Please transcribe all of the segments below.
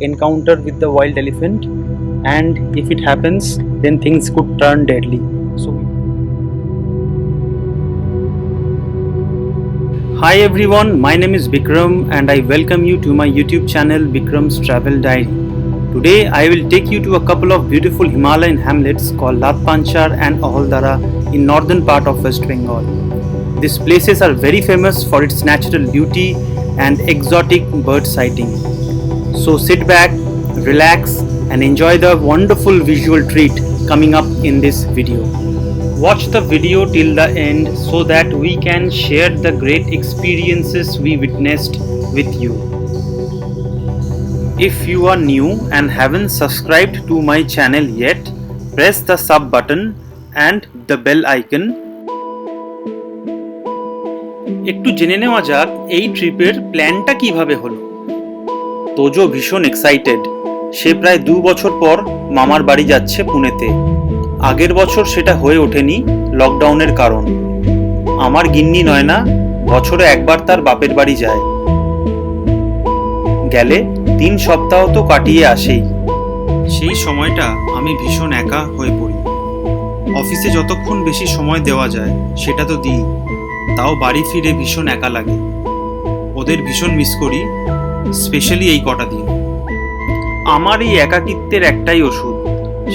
encounter with the wild elephant, and if it happens, then things could turn deadly. So, hi everyone, my name is Bikram and I welcome you to my YouTube channel Bikram's Travel Diary. Today I will take you to a couple of beautiful Himalayan hamlets called Latpanchar and Aholdara in northern part of West Bengal. These places are very famous for its natural beauty and exotic bird sighting. So sit back, relax and enjoy the wonderful visual treat coming up in this video. Watch the video till the end so that we can share the great experiences we witnessed with you. If you are new and haven't subscribed to my channel yet, press the sub button and the bell icon. একটু জেনে নেওয়া যাক এই ট্রিপের প্ল্যানটা কিভাবে হলো। তোজো ভীষণ এক্সাইটেড। সে প্রায় 2 বছর পর মামার বাড়ি যাচ্ছে পুনেতে। আগের বছর সেটা হয়ে ওঠেনি লকডাউনের কারণ। আমার গিন্নি নয়না বছরে একবার তার বাপের বাড়ি যায়। গেলে 3 সপ্তাহ তো কাটিয়ে আসেই। সেই সময়টা আমি ভীষণ একা হয়ে পড়ি। অফিসে যতক্ষণ বেশি সময় দেওয়া যায় সেটা তো দিই, তাও বাড়ি ফিরে ভীষণ একা লাগে। ওদের ভীষণ মিস করি, স্পেশালি এই কটা দিন। আমার এই একাকিত্বের একটাই ওষুধ,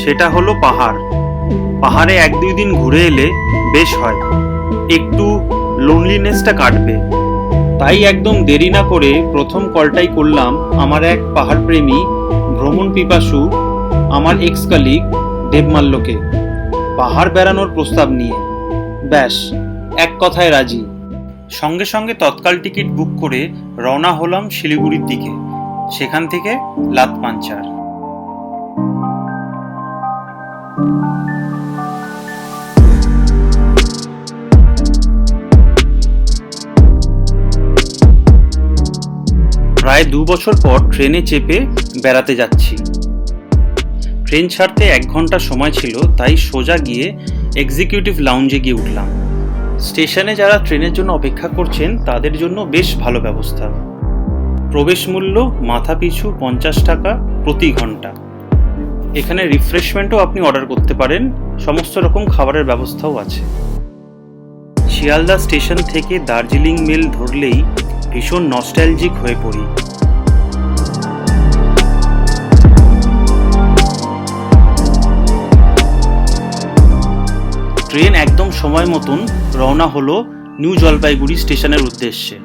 সেটা হলো পাহাড়। পাহাড়ে 1-2 দিন ঘুরে এলে বেশ হয়, একটু লোনলিনেসটা কাটবে। তাই একদম দেরি না করে প্রথম কলটাই করলাম আমার এক পাহাড় প্রেমী, ভ্রমণ পিপাসু, আমার এক্স কলিগ দেবমাল্যকে পাহাড় বেড়ানোর প্রস্তাব নিয়ে। ব্যাস, এক কথায় রাজি। সঙ্গে সঙ্গে তৎকাল টিকিট বুক করে রওনা হলাম শিলিগুড়ির দিকে, সেখান থেকে লাতপাঞ্চার। প্রায় 2 বছর পর ট্রেনে চেপে বেড়াতে যাচ্ছি। ট্রেন ছাড়তে 1 ঘন্টা সময় ছিল, তাই সোজা গিয়ে এক্সিকিউটিভ লাউঞ্জে গিয়ে উঠলাম। স্টেশনে যারা ট্রেনের জন্য অপেক্ষা করছেন তাদের জন্য বেশ ভালো ব্যবস্থা। প্রবেশ মূল্য মাথা পিছু 50 টাকা প্রতি ঘন্টা। এখানে রিফ্রেশমেন্টও আপনি অর্ডার করতে পারেন, সমস্ত রকম খাবারের ব্যবস্থাও আছে। শিয়ালদা স্টেশন থেকে দার্জিলিং মেল ধরলেই ভীষণ নস্টালজিক হয়ে পড়ি। ট্রেন একদম সময় মতন রওনা হলো নিউ জলপাইগুড়ি স্টেশনের উদ্দেশ্যে।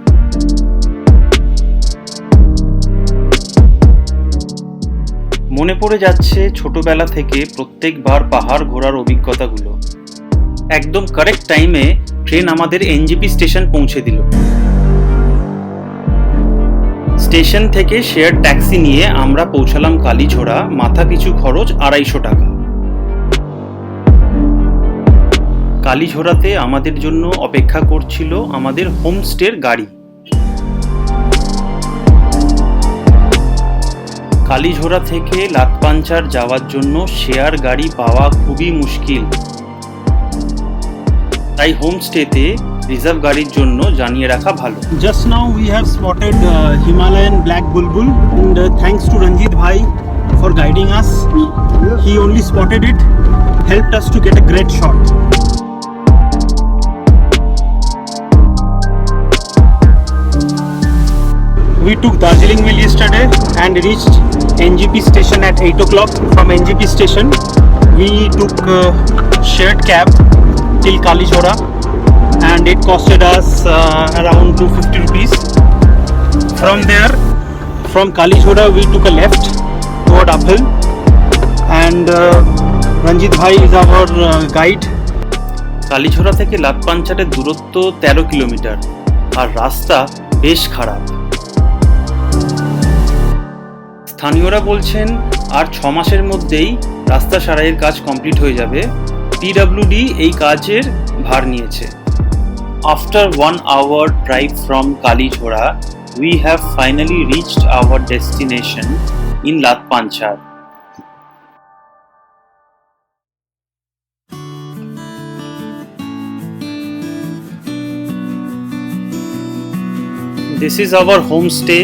মনে পড়ে যাচ্ছে ছোটবেলা থেকে প্রত্যেকবার পাহাড় ঘোরার অভিজ্ঞতাগুলো। একদম কারেক্ট টাইমে ট্রেন আমাদের এনজেপি স্টেশন পৌঁছে দিল। স্টেশন থেকে শেয়ার ট্যাক্সি নিয়ে আমরা পৌঁছালাম কালীঝোড়া। মাথা পিছু খরচ 250 টাকা। কালীঝোড়াতে আমাদের জন্য অপেক্ষা করছিল আমাদের হোমস্টের গাড়ি। কালীঝোড়া থেকে লাতপাঞ্চার যাওয়ার জন্য শেয়ার গাড়ি পাওয়া খুবই মুশকিল, তাই হোমস্টেতে রিজার্ভ গাড়ির জন্য জানিয়ে রাখা ভালো। Just now we have spotted Himalayan black bulbul and thanks to Ranjit bhai for guiding us. He only spotted it, helped us to get a great shot. We took Darjeeling Mail yesterday and reached NGP station at 8 o'clock. From NGP station, we took shared cab till Kalijhora and it costed us around 250 rupees. From there, from Kalijhora, we took a left toward uphill and Ranjit bhai is our guide. Kalijhora থেকে লাতপাঞ্চারের দূরত্ব 13 kilometre আর রাস্তা বেশ খারাপ। স্থানীয়রা বলছেন আর 6 মাসের মধ্যেই রাস্তা সারাইয়ের কাজ কমপ্লিট হয়ে যাবে। পিডব্লিউডি এই কাজের ভার নিয়েছে। After 1 hour drive from Kalijhora, we have finally reached our destination in Latpanchar. This is our homestay,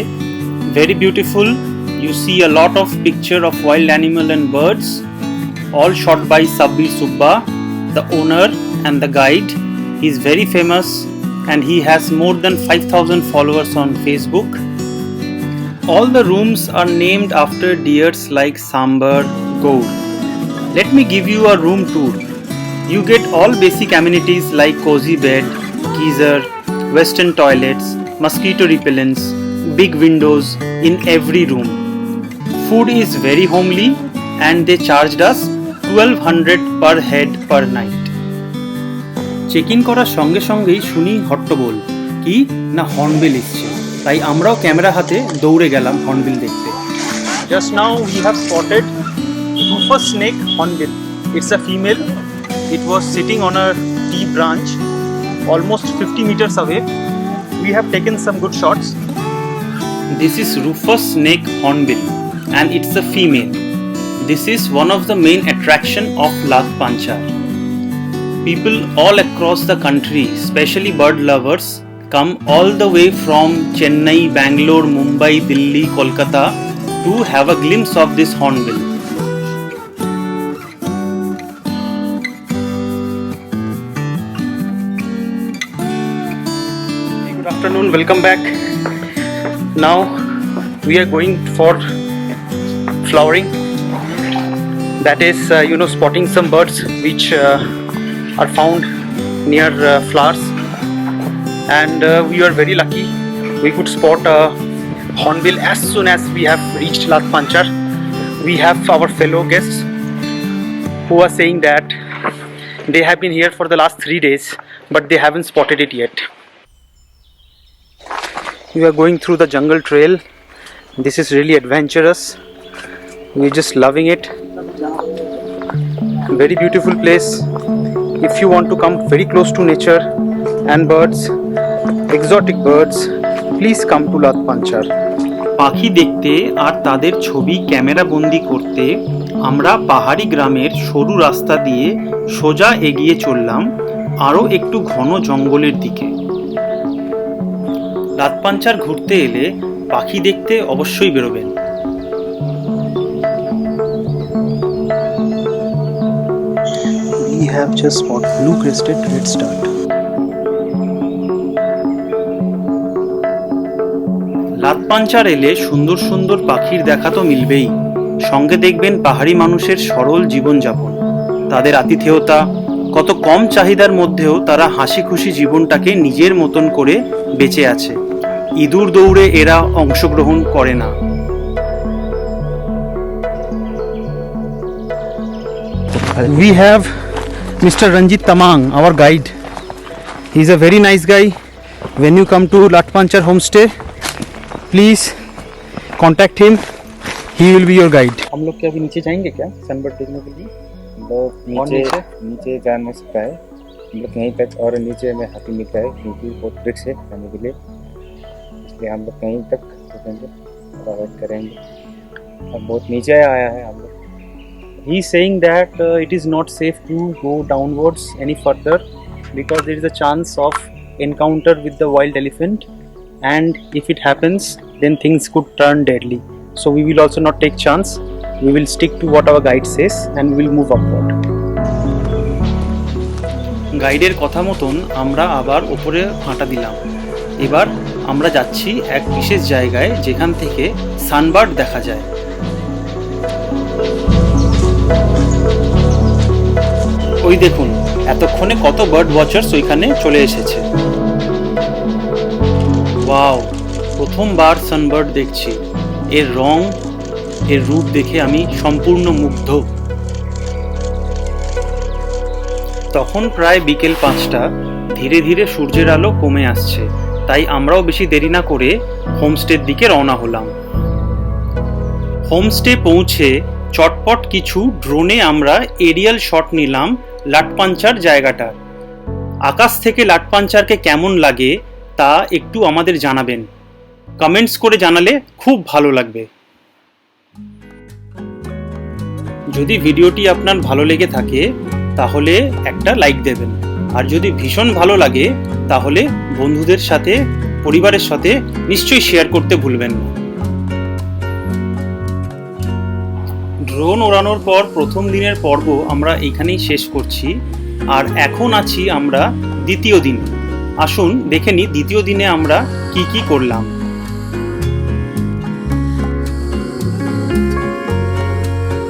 very beautiful. you see a lot of picture of wild animal and birds, all shot by Sabbir Subba, the owner and the guide. He is very famous and he has more than 5,000 followers on Facebook. All the rooms are named after deers like Sambar, Gaur. Let me give you a room tour. You get all basic amenities like cozy bed, geyser, western toilets, mosquito repellents, big windows in every room. Food is very homely and they charged us 1200 per head per night. Check in করার সঙ্গে সঙ্গেই শুনি হট্টগোল কি না hornbill এসছে, তাই আমরাও ক্যামেরা হাতে দৌড়ে গেলাম হর্নবিল দেখতে। Just now we have spotted Rufous snake hornbill. It's a female. It was sitting on a tree branch almost 50 meters away. We have taken some good shots. This is Rufous snake hornbill and it's a female. This is one of the main attraction of Ladh Panchar. People all across the country, especially bird lovers, come all the way from Chennai, Bangalore, Mumbai, Delhi, Kolkata to have a glimpse of this hornbill. Good afternoon, welcome back. Now we are going for flowering. That is, spotting some birds which are found near flowers, and we are very lucky. We could spot a hornbill as soon as we have reached Ladh Panchar. We have our fellow guests who are saying that they have been here for the last 3 days but they haven't spotted it yet. We are going through the jungle trail. This is really adventurous. We're just loving it. Very beautiful place. If you want to come very close to nature and birds, exotic birds, please come to Ladh Panchar. পাখি দেখতে আর তাদের ছবি camera বন্দি করতে আমরা পাহাড়ি গ্রামের সরু রাস্তা দিয়ে সোজা এগিয়ে চললাম আরও একটু ঘন জঙ্গলের দিকে। লাদ পাঞ্চার ঘুরতে এলে পাখি দেখতে অবশ্যই বেরোবেন। We have just spotted blue-crested redstart. লাদ পাঞ্চার এলে সুন্দর সুন্দর পাখির দেখা তো মিলবেই, সঙ্গে দেখবেন পাহাড়ি মানুষের সরল জীবনযাপন, তাদের আতিথেয়তা, কত কম চাহিদার মধ্যেও তারা হাসি খুশি জীবনটাকে নিজের মতন করে বেঁচে আছে। ইঁদুর দৌড়ে এরা অংশগ্রহণ করে না। We have Mr. Ranjit Tamang, our guide. He is a very nice guy. When you come to Ladh Panchar homestay, please contact him. He will be your guide. हम लोग क्या अभी नीचे जाएंगे क्या सनबर्ड देखने के लिए? हम लोग नीचे जा नहीं सकता है, हम लोग यहीं तक, और नीचे में हाथी मिलता है क्योंकि बहुत रिस्क है जाने के लिए, इसलिए हम लोग कहीं तक रुकेंगे और अवॉइड करेंगे। अब बहुत नीचे आया है हम लोग। He is saying that it is not safe to go downwards any further because there is a chance of encounter with the wild elephant, and if it happens then things could turn deadly. So we will also not take chance. We will stick to what our guide says and we will move upward. গাইডের কথা মতন আমরা আবার উপরে হাঁটা দিলাম। এবার আমরা যাচ্ছি এক বিশেষ জায়গায় যেখান থেকে সানবার্ড দেখা যায়। ওই দেখুন, এতক্ষণে কত বার্ড ওয়াচার্স ওইখানে চলে এসেছে। ওয়াও, প্রথমবার সানবার্ড দেখছি। এর রং, এর রূপ দেখে আমি সম্পূর্ণ মুগ্ধ। তখন প্রায় বিকেল 5টা, ধীরে ধীরে সূর্যের আলো কমে আসছে, তাই আমরাও বেশি দেরি না করে হোমস্টের দিকে রওনা হলাম। হোমস্টে পৌঁছে চটপট কিছু ড্রোনে আমরা এরিয়াল শট নিলাম লাড পাঞ্চার জায়গাটার। আকাশ থেকে লাড পাঞ্চারকে কেমন লাগে তা একটু আমাদের জানাবেন, কমেন্টস করে জানালে খুব ভালো লাগবে। যদি ভিডিওটি আপনার ভালো লেগে থাকে তাহলে একটা লাইক দেবেন, আর যদি ভীষণ ভালো লাগে তাহলে বন্ধুদের সাথে, পরিবারের সাথে নিশ্চয়ই শেয়ার করতে ভুলবেন না। ড্রোন ওড়ানোর পর প্রথম দিনের পর্ব আমরা এখানেই শেষ করছি, আর এখন আছি আমরা দ্বিতীয় দিন। আসুন দেখে নিই দ্বিতীয় দিনে আমরা কি কি করলাম।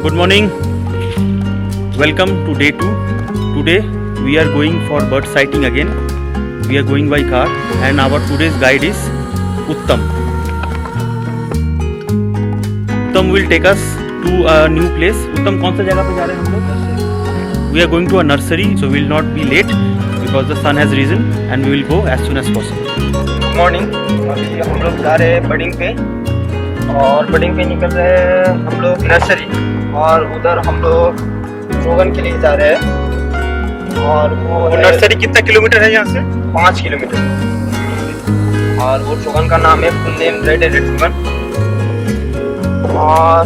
Good morning, welcome to day 2. Today we are going for bird sighting again. We are going by car and our today's guide is Uttam. Uttam will take us to a new place. Uttam, कौन सा जगह पे जा रहे हैं हम लोग? We are going to a nursery, so we will not be late because the sun has risen and we will go as soon as possible. Good morning. अभी हम लोग जा रहे हैं बडिंग पे, और बडिंग पे निकल रहे हैं हम लोग नर्सरी, और उधर हम लोग रोगन के लिए जा रहे हैं। और वो नर्सरी कितना किलोमीटर है यहाँ से? 5 किलोमीटर। और वो रोगन का नाम है फुल नेम रेड रोगन। और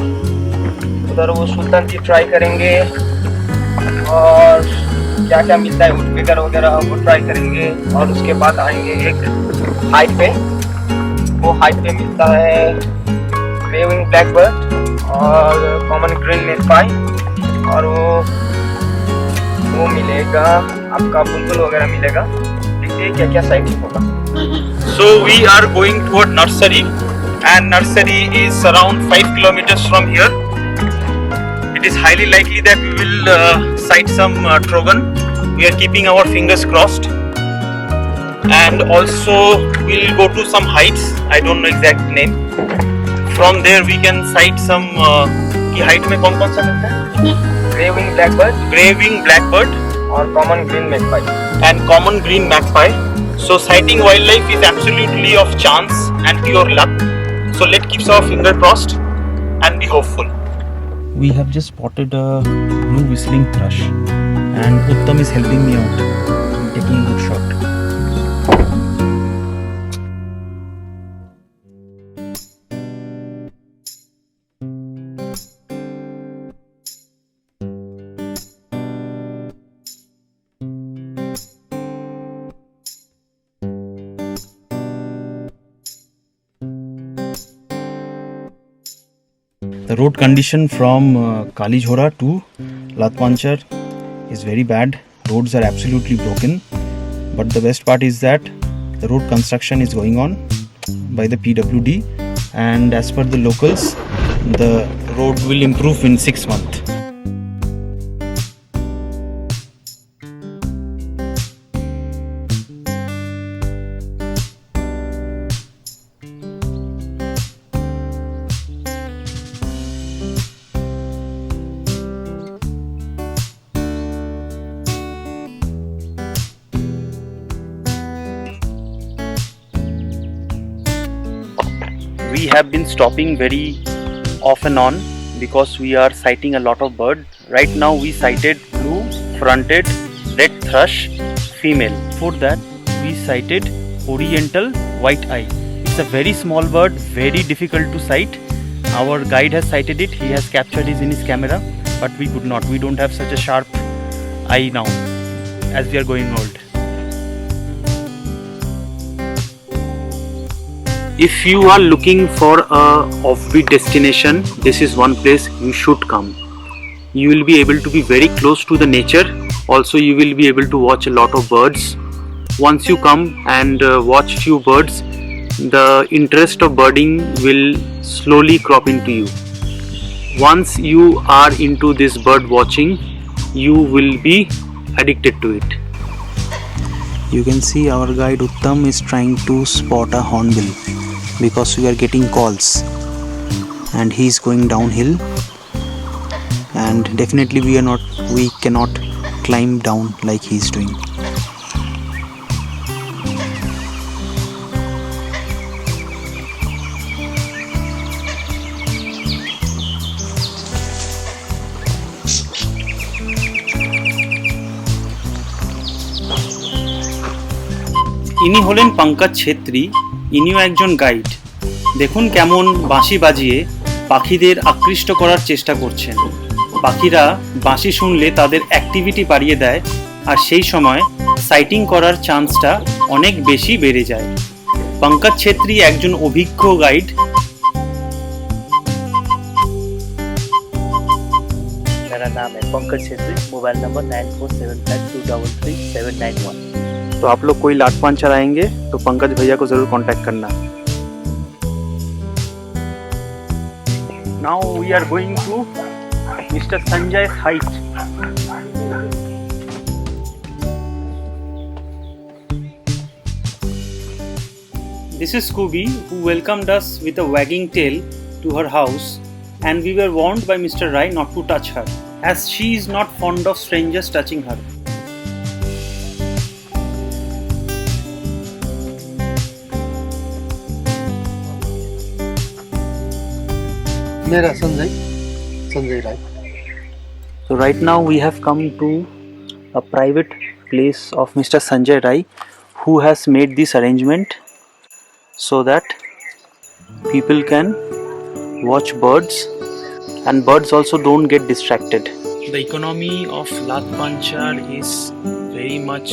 उधर वो सुल्तान की ट्राई करेंगे, और क्या क्या मिलता है वुडपेकर वगैरह वो ट्राई करेंगे। और उसके बाद आएंगे एक हाइट पे, वो हाइट पे मिलता है ग्रेविंग ब्लैकबर्ड और कॉमन ग्रीन मेलपाई, और वो मिलेगा आपका बुलबुल वगैरह मिलेगा। देखिए क्या क्या साइटिंग होगा। So we are going toward nursery, and nursery is around 5 kilometers from here. It is highly likely that we will sight some trogon. We are keeping our fingers crossed. And also we'll go to some heights. I don't know exact name. From there we can sight some की height में कौन कौन सा मिलता है? ग्रेविंग Blackbird और common green magpie and common green magpie. So sighting wildlife is absolutely of chance and pure luck. So let's keep our finger crossed and be hopeful. We have just spotted a blue whistling thrush, and Uttam is helping me out. I'm taking a good shot. The road condition from Kalijhora to Latpanchar is very bad. Roads are absolutely broken. But the best part is that the road construction is going on by the PWD, and as per the locals, the road will improve in 6 months. We have been stopping very off and on because we are sighting a lot of bird. Right now we sighted blue fronted red thrush female. For that we sighted oriental white eye. It's a very small bird, very difficult to sight. Our guide has sighted it. He has captured it in his camera, but we could not. We don't have such a sharp eye now as we are going old. If you are looking for a offbeat destination, this is one place you should come. You will be able to be very close to the nature. Also, you will be able to watch a lot of birds. Once you come and watch few birds, the interest of birding will slowly crop into you. Once you are into this bird watching, you will be addicted to it. You can see our guide Uttam is trying to spot a hornbill, because we are getting calls, and he is going downhill, and definitely we cannot climb down like he is doing. ইনি হলেন পঙ্কজ ছেত্রী। ইনিও একজন guide. দেখুন কেমন বাঁশি বাজিয়ে পাখিদের আকৃষ্ট করার চেষ্টা করছেন। পাখিরা বাঁশি শুনলে তাদের অ্যাক্টিভিটি বাড়িয়ে দেয়, আর সেই সময় সাইটিং করার চান্সটা অনেক বেশি বেড়ে যায়। পঙ্কজ ছেত্রী একজন অভিজ্ঞ গাইড। मेरा नाम है पंकज छेत्री, मोबाइल नंबर 9475233791। तो आप लोग कोई लाट पांचर आएंगे तो पंकज भैया को जरूर कांटेक्ट करना। Now we are going to mister Sanjay हाइट। This is Scooby, who welcomed us with a wagging tail to her house, and we were warned by Mr. Rai not to touch her, as she is not fond of strangers touching her. मेरा Sanjay Rai. So right now we have come to a private place of Mr. Sanjay Rai, who has made this arrangement so that people can watch birds, and birds also don't get distracted. The economy of Lat Panchar is very much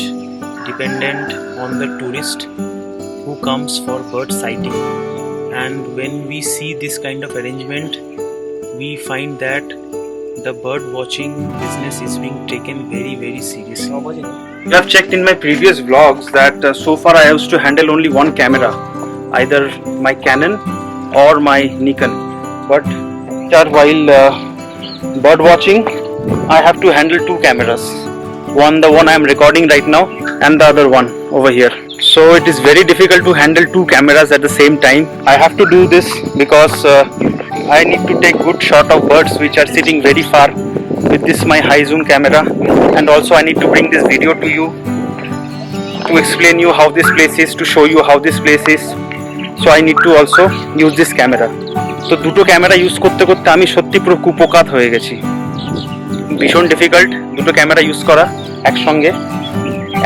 dependent on the tourist who comes for bird sighting, and when we see this kind of arrangement, we find that the bird watching business is being taken very, very seriously. You have checked in my previous vlogs that so far I used to handle only one camera, either my Canon or my Nikon. But while bird watching, I have to handle two cameras. The one I am recording right now, and the other one over here. So it is very difficult to handle two cameras at the same time. I have to do this because I need to take good shot of birds which are sitting very far with this my high zoom camera, and also I need to bring this video to you to explain you how this place is, to show you how this place is. So I need to also use this camera. তো দুটো camera use করতে করতে আমি সত্যি পুরো কুপোকাত হয়ে গেছি। ভীষণ ডিফিকাল্ট দুটো ক্যামেরা ইউজ করা একসঙ্গে।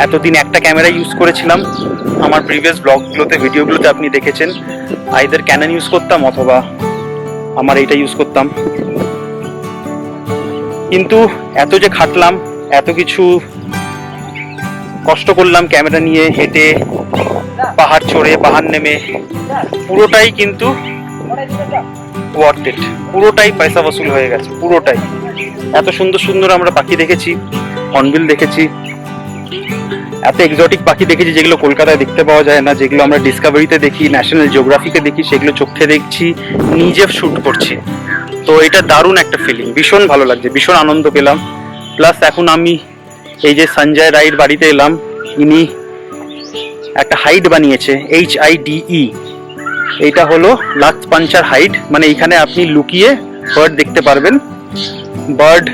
এতদিন একটা ক্যামেরা ইউজ করেছিলাম, আমার প্রিভিয়াস ব্লগগুলোতে ভিডিওগুলোতে আপনি দেখেছেন। আইদার ক্যানন ইউজ করতাম অথবা আমার এইটা ইউজ করতাম। কিন্তু এত যে খাটলাম, এত কিছু কষ্ট করলাম ক্যামেরা নিয়ে, হেঁটে পাহাড় চড়ে পাহাড় নেমে, পুরোটাই কিন্তু ওয়ার্থ ইট, পুরোটাই পয়সা বসুল হয়ে গেছে, পুরোটাই। এত সুন্দর সুন্দর আমরা পাখি দেখেছি, হর্নবিল দেখেছি, এত এক্সোটিক পাখি দেখেছি যেগুলো কলকাতায় দেখতে পাওয়া যায় না, যেগুলো আমরা ডিসকভারিতে দেখি, ন্যাশনাল জিওগ্রাফিতে দেখি, সেগুলো চোখে দেখছি, নিজে শ্যুট করছি। তো এটা দারুণ একটা ফিলিং, ভীষণ ভালো লাগছে, ভীষণ আনন্দ পেলাম। প্লাস এখন আমি এই যে সঞ্জয় রায়ের বাড়িতে এলাম, ইনি একটা হাইড বানিয়েছে, HIDE। এইটা হলো লাট পাঞ্চার হাইড, মানে এইখানে আপনি লুকিয়ে বার্ড দেখতে পারবেন। বার্ড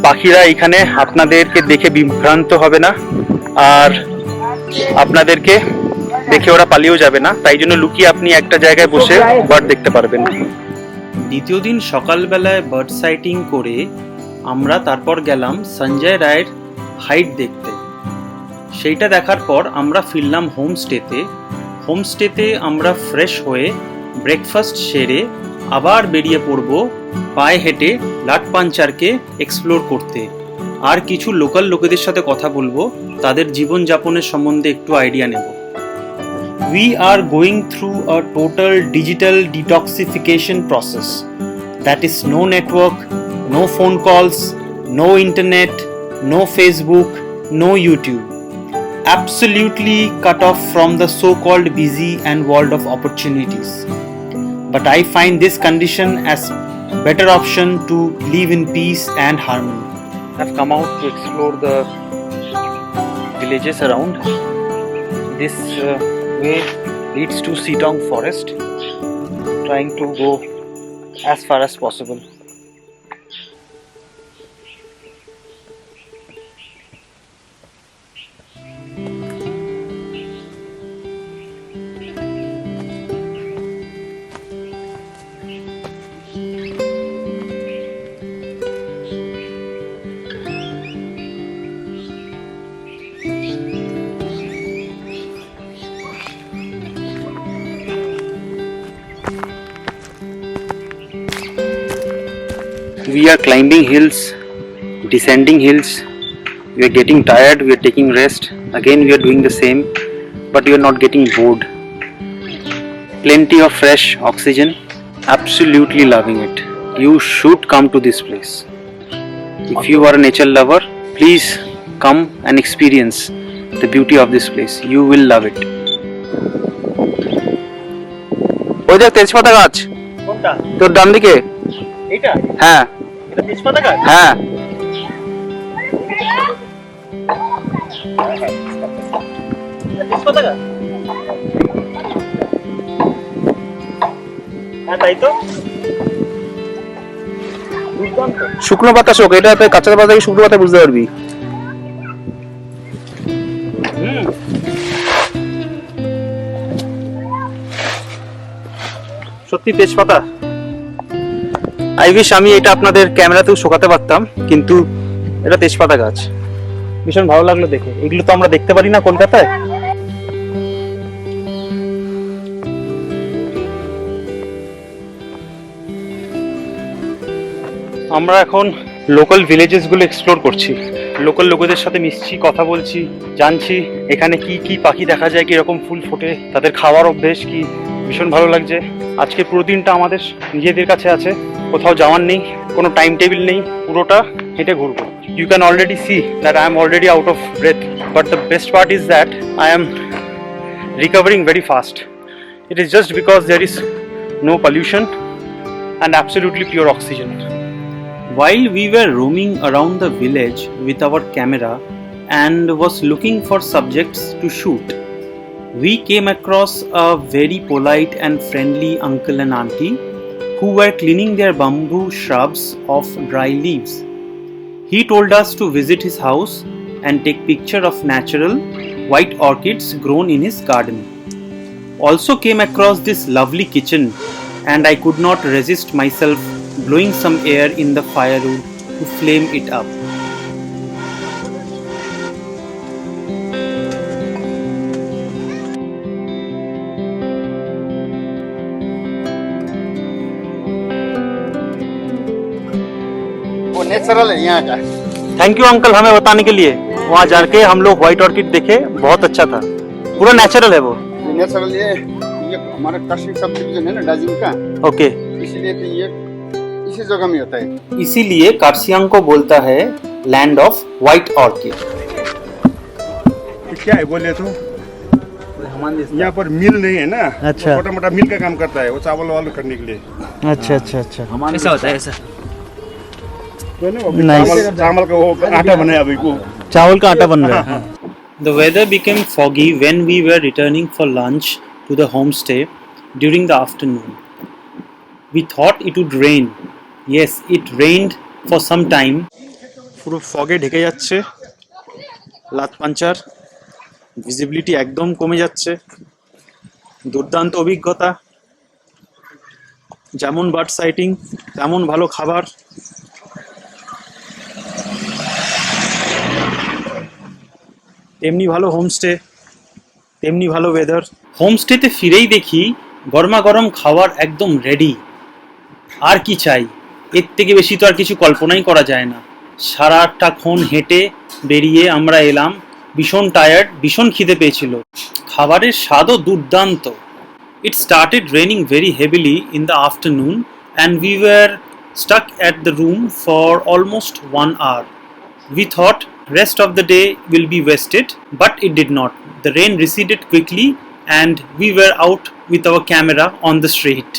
পাখিরা এখানে আপনাদেরকে দেখে বিভ্রান্ত হবে না, আর আপনাদেরকে দেখে ওরা পালিয়েও যাবে না, তাই জন্য লুকিয়ে আপনি একটা জায়গায় বসে বার্ড দেখতে পারবেন। দ্বিতীয় দিন সকালবেলায় বার্ড সাইটিং করে আমরা তারপর গেলাম সঞ্জয় রায়ের হাইট দেখতে। সেইটা দেখার পর আমরা ফিরলাম হোমস্টেতে। হোমস্টেতে আমরা ফ্রেশ হয়ে ব্রেকফাস্ট সেরে আবার বেরিয়ে পড়ব পায়ে হেঁটে লাট পাঞ্চারকে এক্সপ্লোর করতে, আর কিছু লোকাল লোকেদের সাথে কথা বলবো, তাদের জীবনযাপনের সম্বন্ধে একটু আইডিয়া নেব। We are going through a total digital detoxification process. That is no network, no phone calls, no internet, no Facebook, no YouTube. Absolutely cut off from the so-called busy and world of opportunities. But I find this condition as better option to live in peace and harmony. I've come out to explore the villages around. This way leads to Sitong forest, trying to go as far as possible. We are climbing hills, descending hills. We are getting tired, we are taking rest. Again we are doing the same, but we are not getting bored. Plenty of fresh oxygen. Absolutely loving it. You should come to this place. If you are a nature lover, please come and experience the beauty of this place. You will love it. ওই দেখ তেজপাতা গাছ কোনটা? তোর ডান দিকে। এইটা? হ্যাঁ এটা তেজপাতা গাছ? হ্যাঁ এটা তেজপাতা গাছ? হ্যাঁ তাই তো। দুর্দান্ত। শুকনো পাতা শোক, এটাতে কাঁচা পাতা থেকে শুকনো পাতা বুঝতে পারবি। সত্যি তেজপাতা। আই উইশ আমি এটা আপনাদের ক্যামেরাতেও শোকাতে পারতাম, কিন্তু এটা তেজপাতা গাছ। ভীষণ ভালো লাগলো দেখে। এগুলো তো আমরা দেখতে পারি না কলকাতায়। আমরা এখন লোকাল ভিলেজেস গুলো এক্সপ্লোর করছি, লোকাল লোকেদের সাথে মিশছি, কথা বলছি, জানছি এখানে কি কি পাখি দেখা যায়, কি রকম ফুল ফোটে, তাদের খাওয়ার অভ্যেস কি। ভীষণ ভালো লাগছে। আজকে পুরো দিনটা আমাদের নিজেদের কাছে আছে, কোথাও যাওয়ার নেই, কোনো টাইম টেবিল নেই, পুরোটা হেঁটে ঘুরবো। You can already see that I am already out of breath, but the best part is that I am recovering very fast. It is just because there is no pollution and absolutely pure oxygen. While we were roaming around the village with our camera and was looking for subjects to shoot, we came across a very polite and friendly uncle and auntie who were cleaning their bamboo shrubs of dry leaves. He told us to visit his house and take picture of natural white orchids grown in his garden. Also came across this lovely kitchen and I could not resist myself blowing some air in the firewood to flame it up. वो natural है यहाँ का। Thank you uncle हमें बताने के लिए। वहाँ जाके हम लोग व्हाइट ऑर्किड देखे, बहुत अच्छा था, पूरा नेचुरल है वो। ये नेचुरल ये हमारा कृषि सब डिवीजन है ना दार्जिलिंग का, ओके इसलिए तो ये इसी जगह में होता है। इसीलिए कार्सियांग को बोलता है लैंड ऑफ व्हाइट ऑर्किड। क्या है बोले तो यहाँ पर मिल नहीं है ना, अच्छा। छोटा मोटा मिल का काम करता है वो चावल वावल करने के लिए। अच्छा अच्छा अच्छा। ऐसा होता है ऐसा? तो ना वो Nice. चावल का वो आटा बनाया अभी को। चावल का आटा बन रहा है। The weather became foggy when we were returning for lunch to the homestay during the afternoon. We thought it would rain. Yes, it rained for some time. পুরো ফগে ঢেকে যাচ্ছে, লাত পাঞ্চার, ভিজিবিলিটি একদম কমে যাচ্ছে। দুর্দান্ত অভিজ্ঞতা, যেমন বার্ড সাইটিং তেমন ভালো খাবার। তেমনি ভালো হোমস্টে, তেমনি ভালো ওয়েদার। হোমস্টেতে ফিরেই দেখি গরমা গরম খাবার একদম রেডি। আর কি চাই, এর থেকে বেশি তো আর কিছু কল্পনাই করা যায় না। সারাটাক্ষণ হেঁটে বেরিয়ে আমরা এলাম, ভীষণ টায়ার্ড, ভীষণ খিদে পেয়েছিল। খাবারের স্বাদও দুর্দান্ত। It started raining very heavily in the afternoon and we were stuck at the room for almost 1 hour. We thought rest of the day will be wasted, but it did not. The rain receded quickly and we were out with our camera on the street.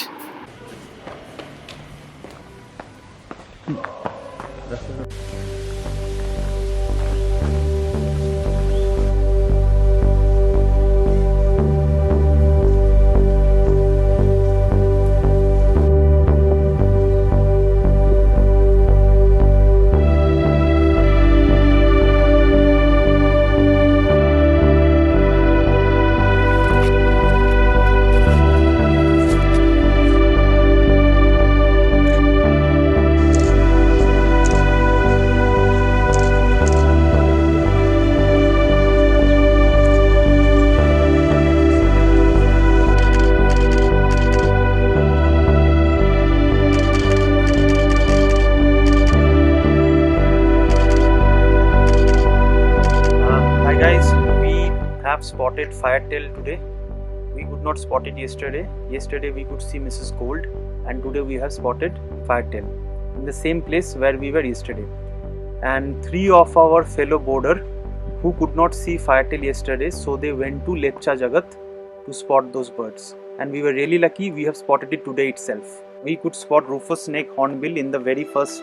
Guys, we have spotted firetail today. We could not spot it yesterday. Yesterday we could see Mrs. Gold, and today we have spotted firetail in the same place where we were yesterday. and 3 of our fellow boarder who could not see firetail yesterday, so they went to Lepcha Jagat to spot those birds. And we were really lucky, we have spotted it today itself. We could spot rufous snake hornbill in the very first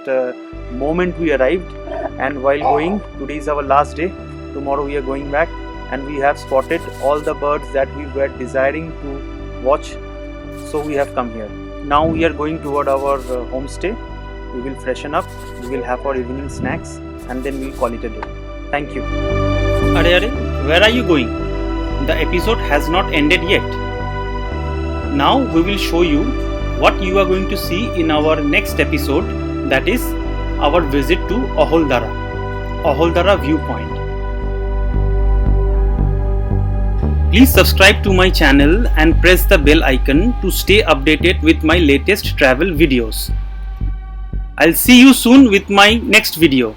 moment we arrived, and while going, today is our last day, tomorrow we are going back, and we have spotted all the birds that we were desiring to watch, so we have come here. Now we are going toward our homestay. We will freshen up, we will have our evening snacks, and then we will call it a day. Thank you. Are, where are you going? The episode has not ended yet. Now we will show you what you are going to see in our next episode, that is our visit to Aholdara viewpoint. Please subscribe to my channel and press the bell icon to stay updated with my latest travel videos. I'll see you soon with my next video.